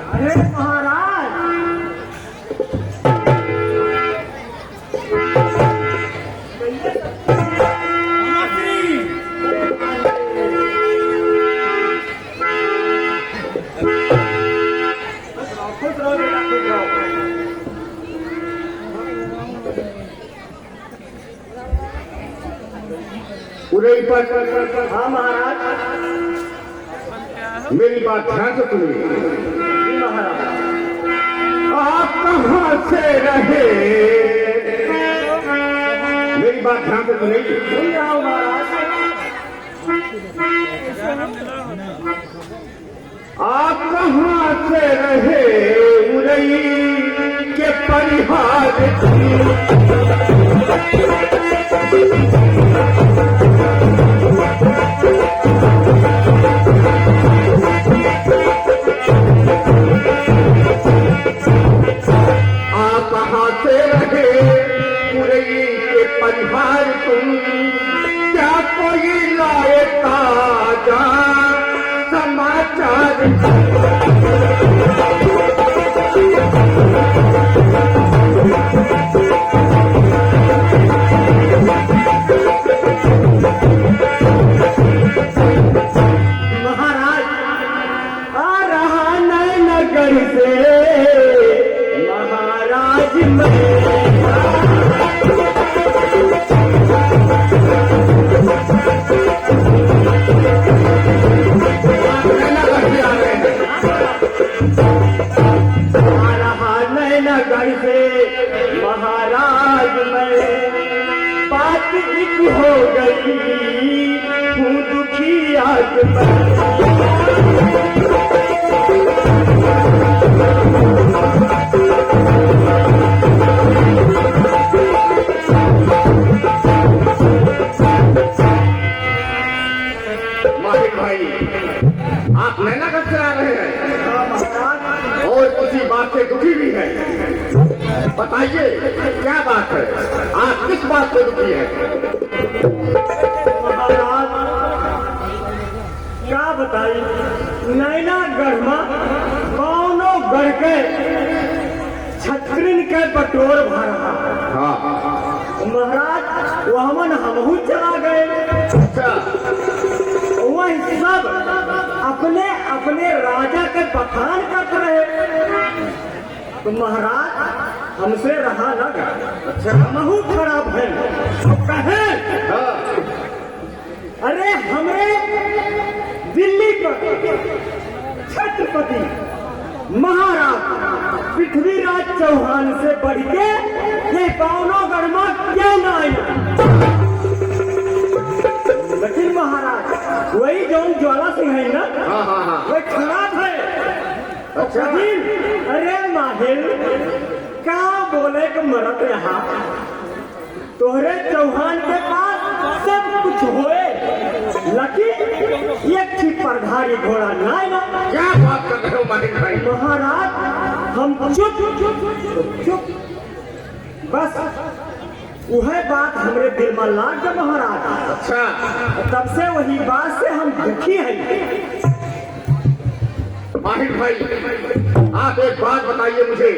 अरे महाराज खुश रहो बेटा, खुश रहो। उदय पर हाँ महाराज। मेरी बात ध्यान से सुनिए। जी महाराज। आप कहाँ से रहे? मेरी बात ध्यान से सुनिए। सुन रहा हूँ महाराज। आप कहाँ से रहे? उदय के परिहार परिवार तुम क्या कोई लाए ताजा समाचार? महाराज आ रहा नए नगर से महाराज मैं नगर से महाराज मैं बात एक हो गई हूँ दुखी आज मालिक भाई, आप नैना कब से आ रहे हैं और किसी बात से दुखी भी है? बताइए क्या बात है? आप किस बात से दुखी है? महाराज क्या बताई नैना गढ़ में कौनो गढ़ के छतरिन के बटोर भरा। हाँ महाराज वहमन हमहू चला गए। अच्छा, वही सब अपने अपने राजा के बखान करते रहे। तो महाराज हमसे रहा न गया। अच्छा हमहू खराब है तो कहे हाँ अरे हमरे दिल्ली पर छत्रपति महाराज पृथ्वीराज चौहान से बढ़ के ये पावनगढ़ में क्यों न आया? लेकिन महाराज वही जौन ज्वाला सिंह है ना, हाँ हाँ हाँ, वही खराब है। अच्छा। अरे माहिर क्या बोले कि मरत रहा तोहरे चौहान के पास सब कुछ होए लेकिन एक परधारी घोड़ा नहीं ना। क्या बात कर रहे हो मालिक भाई? महाराज हम चुप चुप बस वह बात हमरे दिल में लाग गया महाराज। अच्छा, तब से वही बात से हम दुखी हैं। माहिर भाई, आप एक बात बताइए मुझे,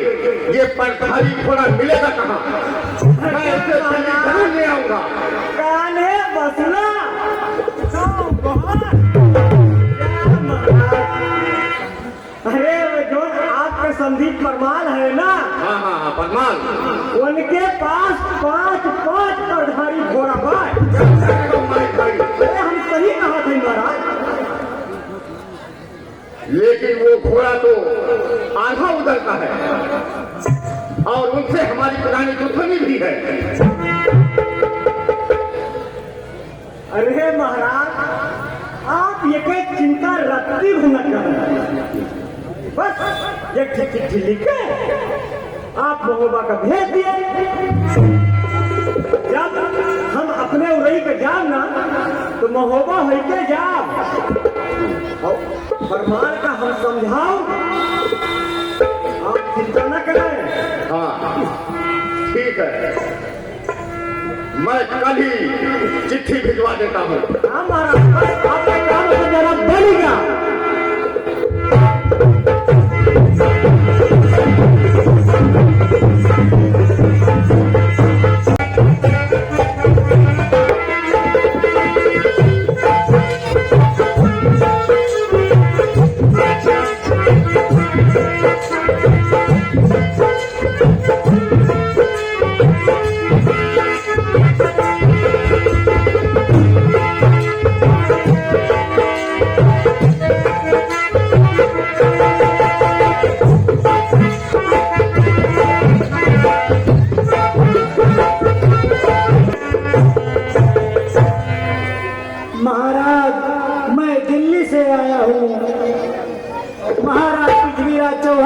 ये परधारी घोड़ा मिलेगा कहाँ? मैं इसे जरूर ले आऊंगा। कान है बसना अरे जो आपके संदीप परमाल है ना, हाँ हाँ हाँ, परमाल, उनके पास 5 परधारी घोड़ा भाई। माहिर भाई, हम सही कहा थे महाराज। लेकिन वो घोड़ा तो आधा उधर का है और उनसे हमारी पुरानी दुश्मनी भी है। अरे महाराज आप ये कोई चिंता रखती भी न करना। बस एक चिट्ठी लिखे आप महोबा का भेज दिए। जब हम अपने उरई के जाओ ना तो महोबा होके जाओ और फरमान का हम समझाओ, आप चिंता न करें। हाँ ठीक है, मैं कल ही चिट्ठी भिजवा देता हूँ। हाँ महाराज आपका काम तो जरा बनेगा।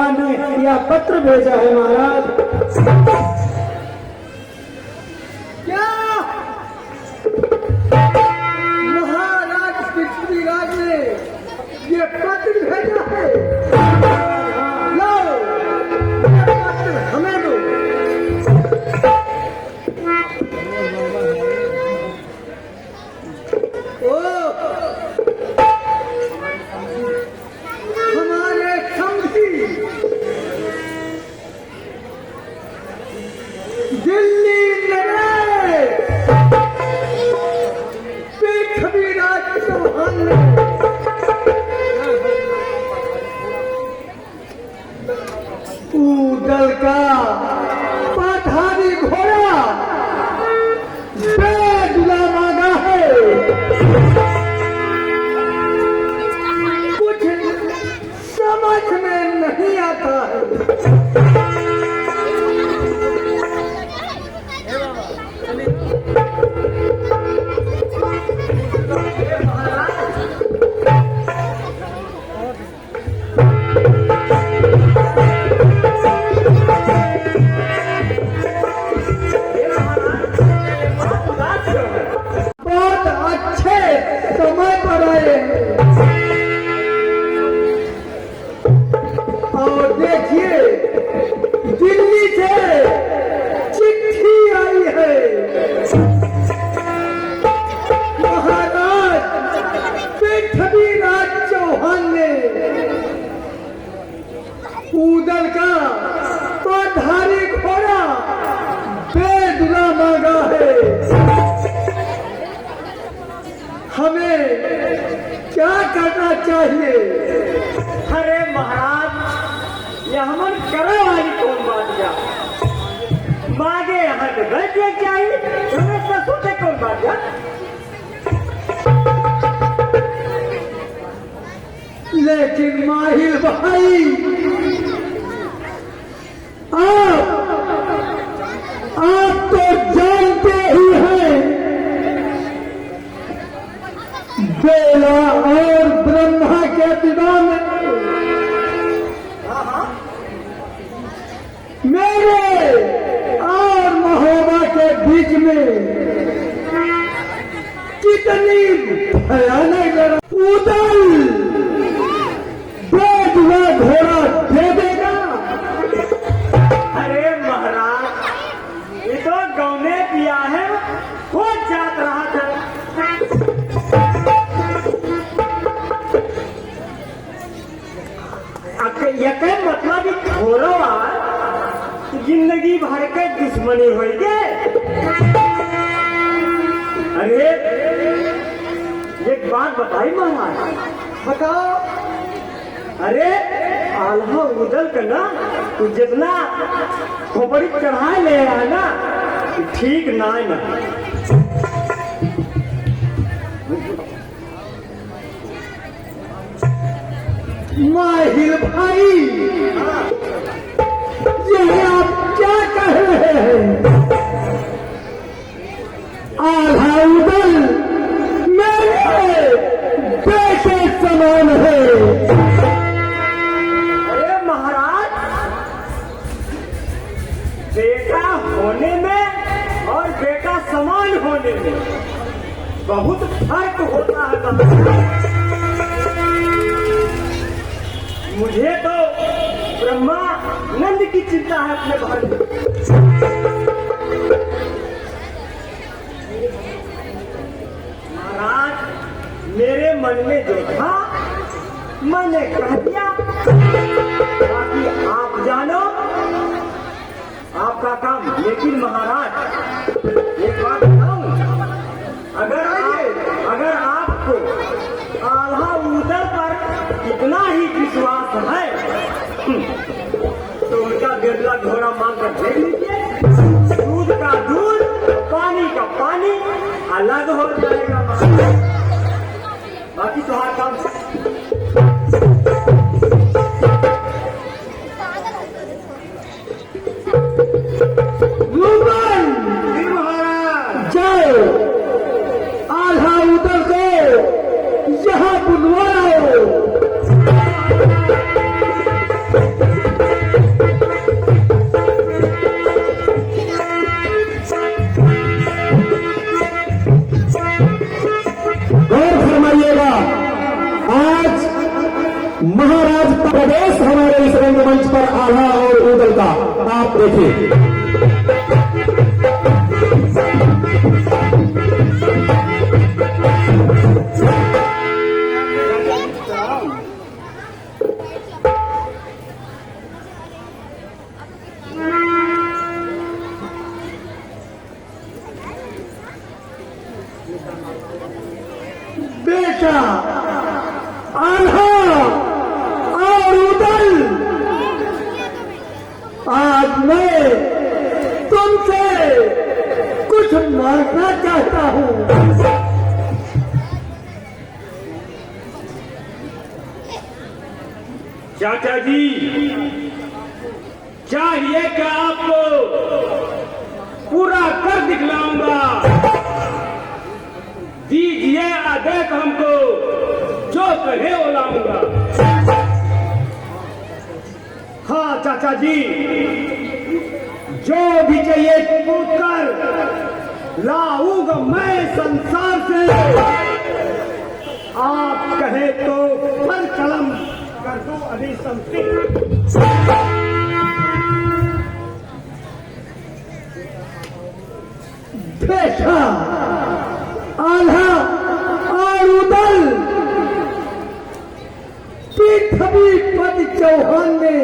चौहान ने यह पत्र भेजा है महाराज। क्या महाराज पृथ्वीराज ने ये पत्र भेजा है? लो, ये पत्र हमें दो। हमारे समझी दिल्ली नरेश पृथ्वीराज चौहान ने ऊदल का पाठारी घोड़ा बेदुला मांगा है। कुछ समझ में नहीं आता है। बहुत अच्छे समय पर आए हैं। और देखिए दिल्ली से चिट्ठी आई है। महाराज पृथ्वीराज चौहान ने ऊदल का पाठारी घोड़ा बेदुला मांगा है। हमें क्या करना चाहिए? अरे महाराज, यह हमन करे वाली कौन बात जा मांगे यहाँ के बैठ चाहिए, हमें तो सोचे कौन बात जा। लेकिन माहिर भाई, आप तो जानते ही हैं बेला और ब्रह्मा के विवाह में मेरे और महोबा के बीच में कितनी भयानक लड़ाई। ऊदल बेदुला घोड़ा दे देगा। अरे महाराज, ये तो गौने पिया है, हो जात रहा था। यके मतलब घोरो जिंदगी भर के दुश्मनी हो गए। अरे एक बात बताई महाराज। बताओ। अरे आल्हा उदल का ना तू जितना खोपड़ी चढ़ा ले रहा ना ठीक ना है ना। माहिर भाई, ये आप क्या कह रहे हैं? आल्हा उदल मेरे बेटे समान है। अरे महाराज, बेटा होने में और बेटा समान होने में बहुत फर्क होता है। मुझे तो ब्रह्मानंद की चिंता है अपने भाई में। महाराज, मेरे मन में जो था मैंने कह दिया, बाकी आप जानो आपका काम। लेकिन महाराज एक बात बताऊं, अगर आपको आल्हा उदल पर इतना ही विश्वास है तो उनका बेदुला घोड़ा मांग कर देख लीजिए। दूध का दूध, पानी का पानी अलग हो जाएगा। बाकी तुम्हारा काम जाओ, आल्हा उदल को यहाँ बुलवाओ। पर आल्हा और ऊदल का आप देखिए। बेटा आल्हा और उदल, आज मैं तुमसे कुछ मांगना चाहता हूँ। चाचा जी, चाहिए कि आपको पूरा कर दिखलाऊंगा। दीजिए आदेश हमको, जो कहे वो लाऊंगा। हाँ चाचा जी, जो भी चाहिए पूछ कर लाऊंगा मैं संसार से। आप कहे तो पर कलम कर दो अभी संस्कृत। बेटा आल्हा और उदल, पृथ्वी पद चौहान ने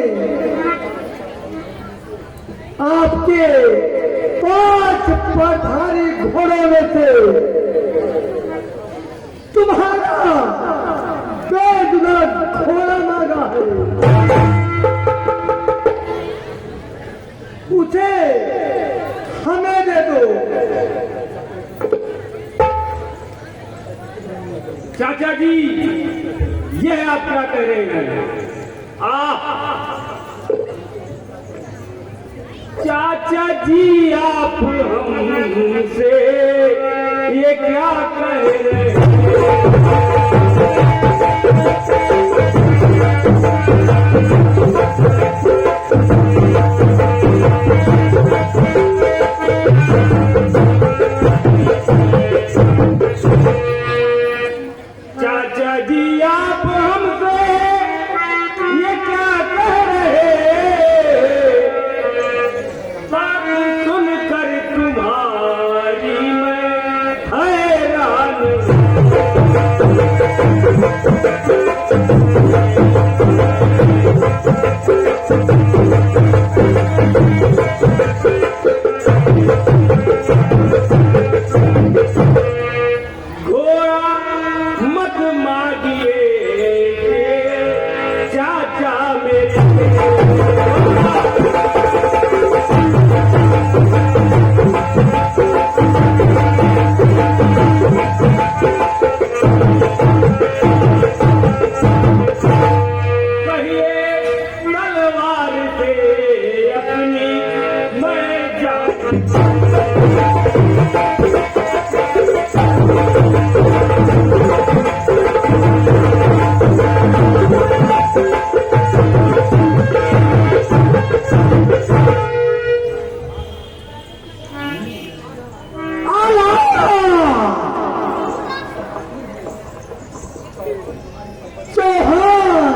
आपके 5 पधारी घोड़ों में से तुम्हारा बेदुना घोड़ा मांगा है। उसे हमें दे दो। चाचा जी, ये आप क्या कह रहे हैं? चाचा जी, आप हमसे ये क्या कह रहे हैं? चाचा जी, आप हमसे ये क्या कह रहे हैं? बात सुनकर तुम्हारी मैं हैरान। घोड़ा मत मांगिए चाचा मेरे। कहिए तलवार से अपनी मैं जान। चौहान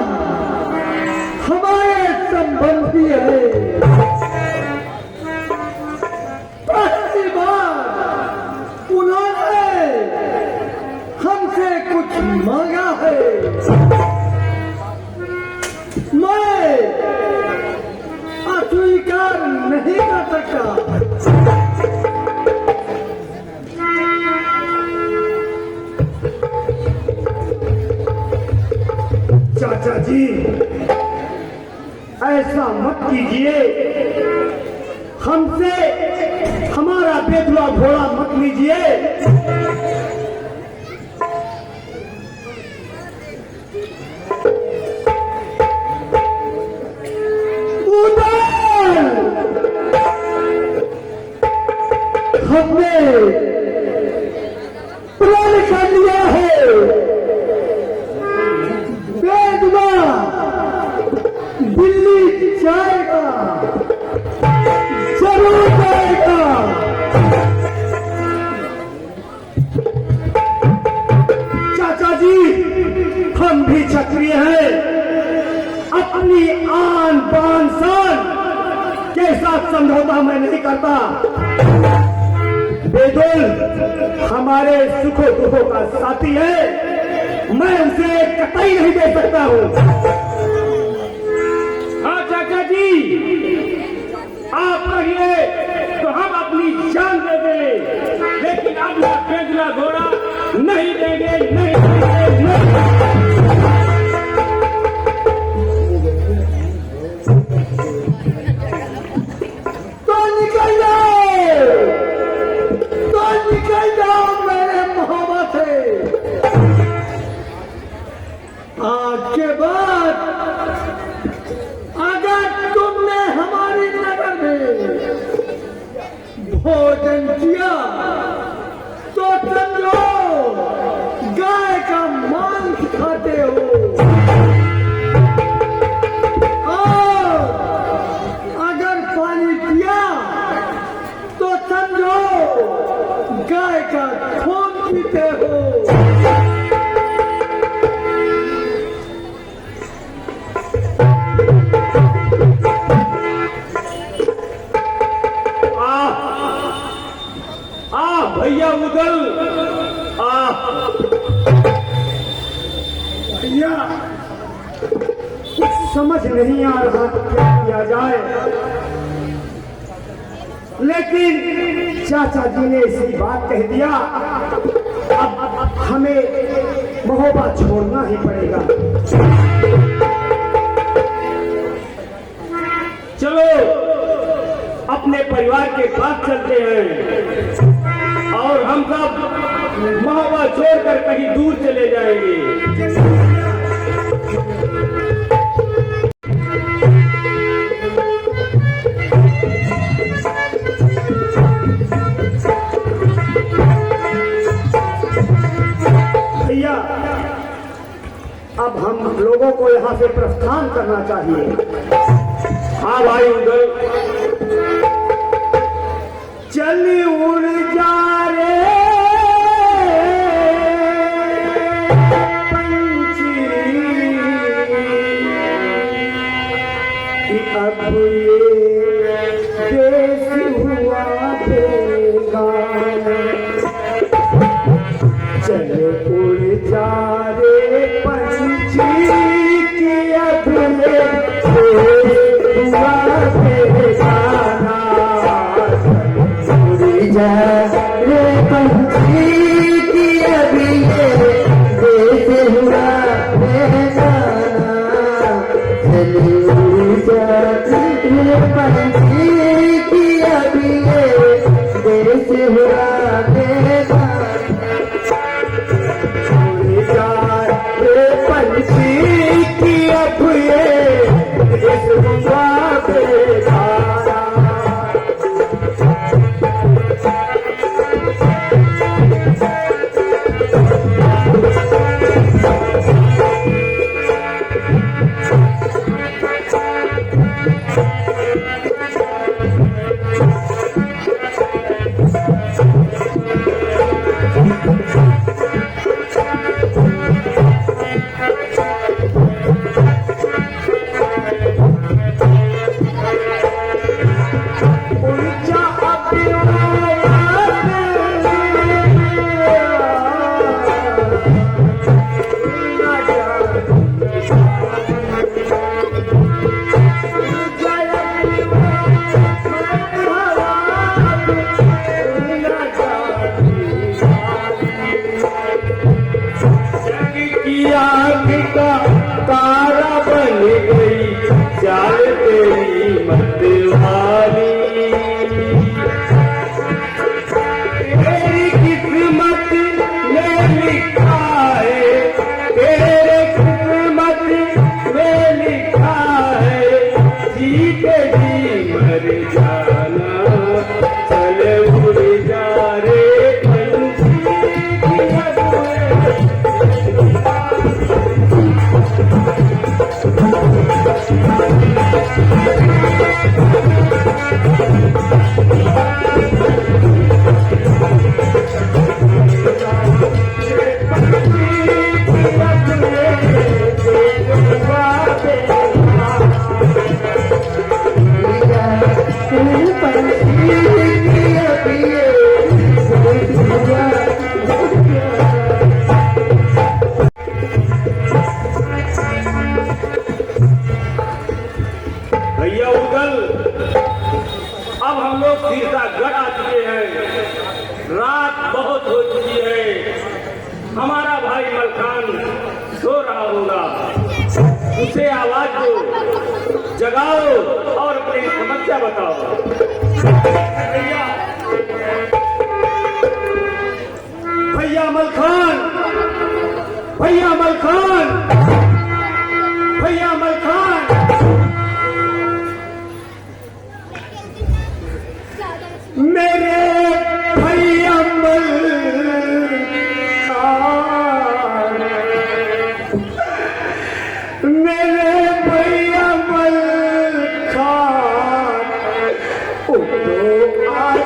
हमारे संबंधी है। पहली बार उन्होंने हमसे कुछ मांगा है। मैं अस्वीकार नहीं कर सकता। चाचा जी, ऐसा मत कीजिए। हमसे हमारा बेदुआ घोड़ा मत लीजिए। हमने प्रण कर लिया है, बेदुआ दिल्ली जाएगा, जरूर जाएगा। साथ समझौता मैं नहीं करता। बेदुल हमारे सुखों दुखों का साथी है, मैं उसे कतई नहीं दे सकता हूं। हाँ चाचा जी, आप कहिए तो हम अपनी जान दे दें, लेकिन अब यह बेदला घोड़ा नहीं देंगे, नहीं देंगे, नहीं। निकल जाओ मेरे मोहब्बत से। आज के बाद अगर तुमने हमारी नगर में भोजन किया तो समझो गाय का मांस खाते हो, और अगर पानी पिया तो समझो गाय का खून पीते हो। भैया उदल, भैया कुछ समझ नहीं आ रहा तो क्या किया जाए, लेकिन चाचा जी ने ऐसी बात कह दिया, अब हमें महोबा छोड़ना ही पड़ेगा। चलो अपने परिवार के पास चलते हैं और हम सब महोबा छोड़कर कहीं दूर चले जाएंगे। भैया अब हम लोगों को यहाँ से प्रस्थान करना चाहिए। हाँ भाई उधर चल उड़ जा रे पंछी, अब ये देश हुआ बेगाना। चल उड़ जा रे पंछी की अब ये देश हुआ बेगाना। जा रे पंछी की अभी ये देश हुआ बेगाना। चली जा रे पंछी की अभी ये देश हुआ बेगाना। जा रे पंछी की अब ये देश हुआ बेगाना। आँख का तारा बन गई चाल तेरी मतवाली। तेरी किस्मत में लिखा है, तेरे किस्मत में लिखा है, जीते जी मर जाना। चल उड़ जा रे भैया उगल, अब हम लोग सीतागढ़ आ चुके हैं, रात बहुत हो चुकी है। हमारा भाई मलखान सो रहा होगा, उसे आवाज दो, जगाओ और अपनी समस्या बताओ। भैया भैया मलखान, भैया मलखान, भैया मलखान, मेरे भैया मलखान, मेरे भैया मलखान, उठो आज।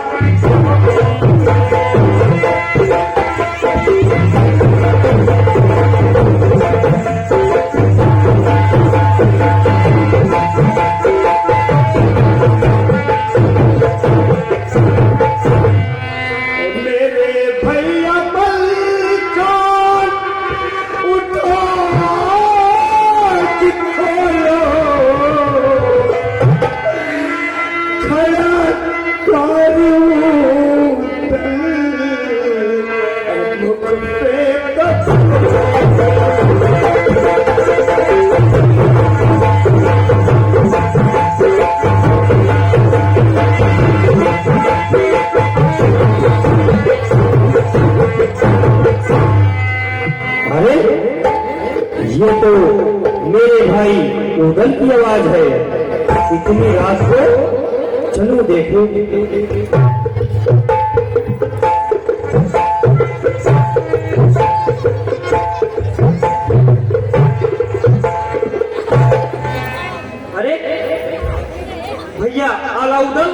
ये तो मेरे भाई उदल की आवाज है। इतनी रात को चलो देखो। अरे भैया आला उदल,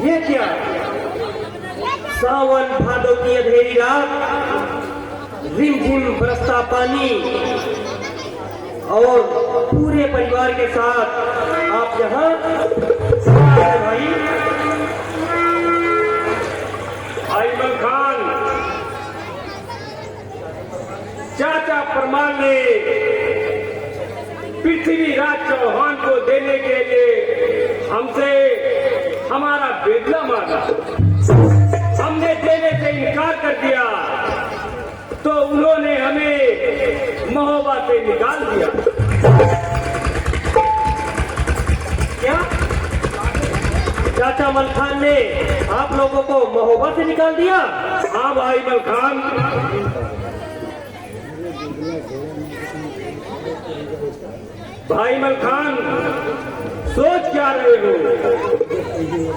ये क्या? सावन भादों की अंधेरी रात, रिमझिम बरसता पानी और पूरे परिवार के साथ आप यहाँ भाई। आईमल खान, चाचा परमार ने पृथ्वीराज चौहान को देने के लिए हमसे हमारा बेदला मांगा। हमने देने से इनकार कर दिया तो उन्होंने हमें महोबा से निकाल दिया। क्या चाचा मलखान ने आप लोगों को महोबा से निकाल दिया? हाँ भाई मलखान, भाई मलखान, सोच क्या रहे हो?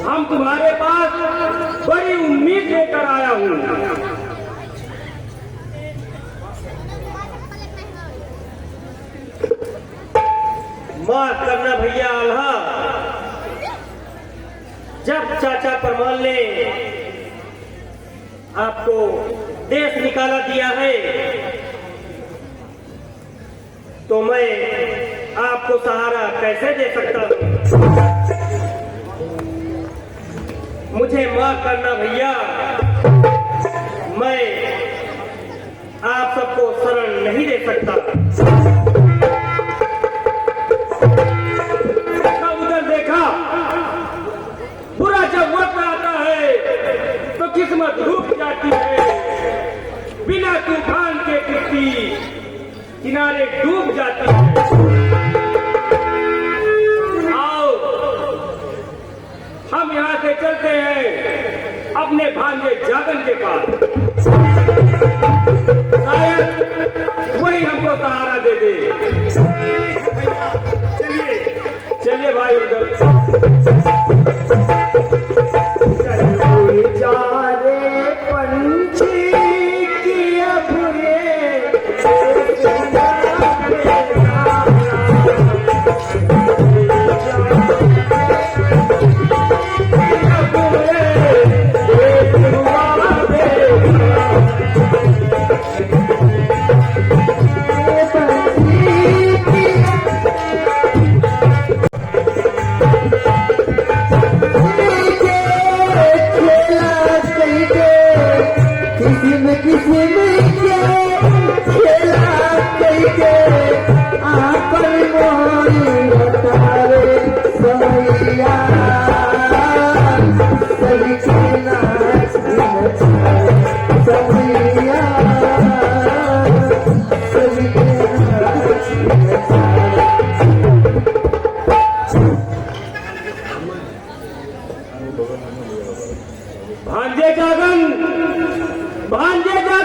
हम तुम्हारे पास बड़ी उम्मीद लेकर आया हूँ। माफ करना भैया आल्हा, जब चाचा परमाल ने आपको देश निकाला दिया है तो मैं आपको सहारा कैसे दे सकता हूं? मुझे माफ करना भैया, मैं आप सबको शरण नहीं दे सकता। बुरा जब वक्त आता है तो किस्मत रूठ जाती है, बिना तूफान के किश्ती किनारे डूब जाती है। आओ हम यहाँ से चलते हैं अपने भांजे जागन के पास, शायद वही हमको सहारा दे दे। चलिए चलिए भाई उधर।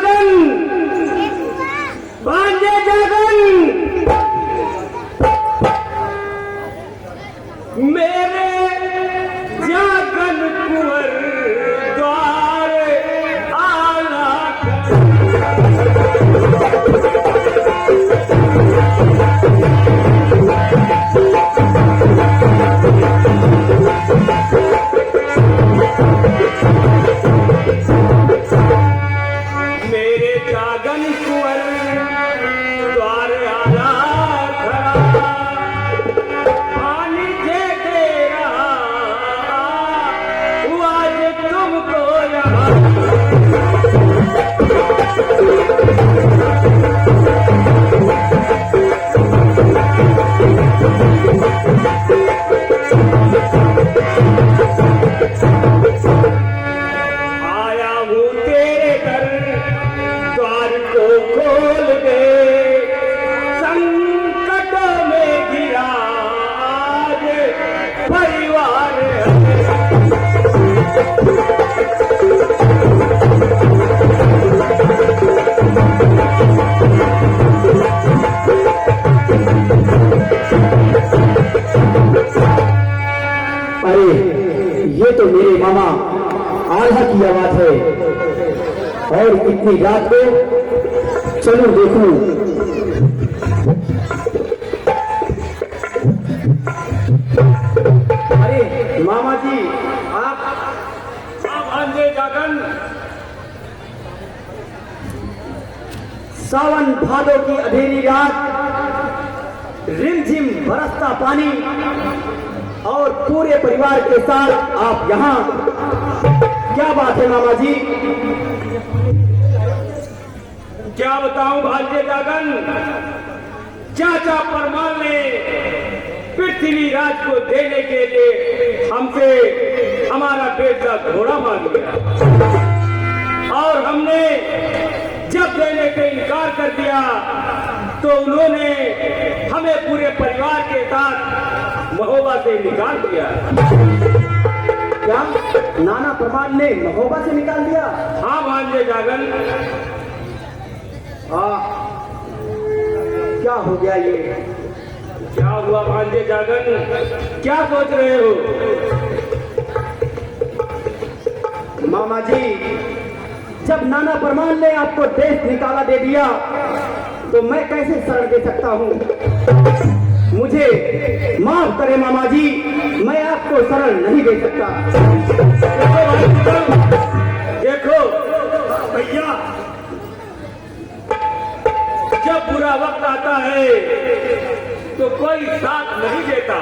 जागन, भांजे जागन, मेरे जागन कुंवर द्वार आला मेरे जागन कुंवर द्वार आला खड़ा, पानी दे दे रहा हुआ आज तुमको यहाँ। आया हूँ तेरे घर, द्वार को खोल दे, संकट में गिरा आज परिवार है। अरे ये तो मेरे मामा आल्हा की आवाज है, और इतनी रात को चलो देखूं। अरे मामा जी, आप भांजे जागन, सावन भादों की अंधेरी रात, रिमझिम बरसता पानी और पूरे परिवार के साथ आप यहाँ, क्या बात है मामा जी? क्या बताऊं भांजे जागन, चाचा परमार ने पृथ्वीराज को देने के लिए हमसे हमारा बेटा घोड़ा मांग लिया, और हमने जब देने के इनकार कर दिया तो उन्होंने हमें पूरे परिवार के साथ महोबा से निकाल दिया। क्या नाना प्रमाण ने महोबा से निकाल दिया? हाँ भांजे जागन, क्या हो गया ये? क्या हुआ भांजे जागन, क्या सोच रहे हो? मामा जी, जब नाना प्रमाण ने आपको देश निकाला दे दिया तो मैं कैसे शरण दे सकता हूँ? मुझे माफ करें मामा जी, मैं आपको शरण नहीं दे सकता। देखो भैया, जब बुरा वक्त आता है तो कोई साथ नहीं देता।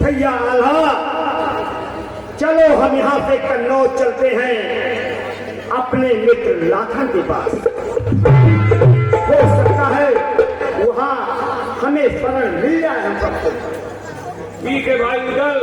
भैया आल्हा, चलो हम यहाँ से कन्नौज चलते हैं अपने मित्र लाखन के पास। हो सकता है वहाँ हमें शरण मिल जाए हम सबको। ठीक है भाई उदल,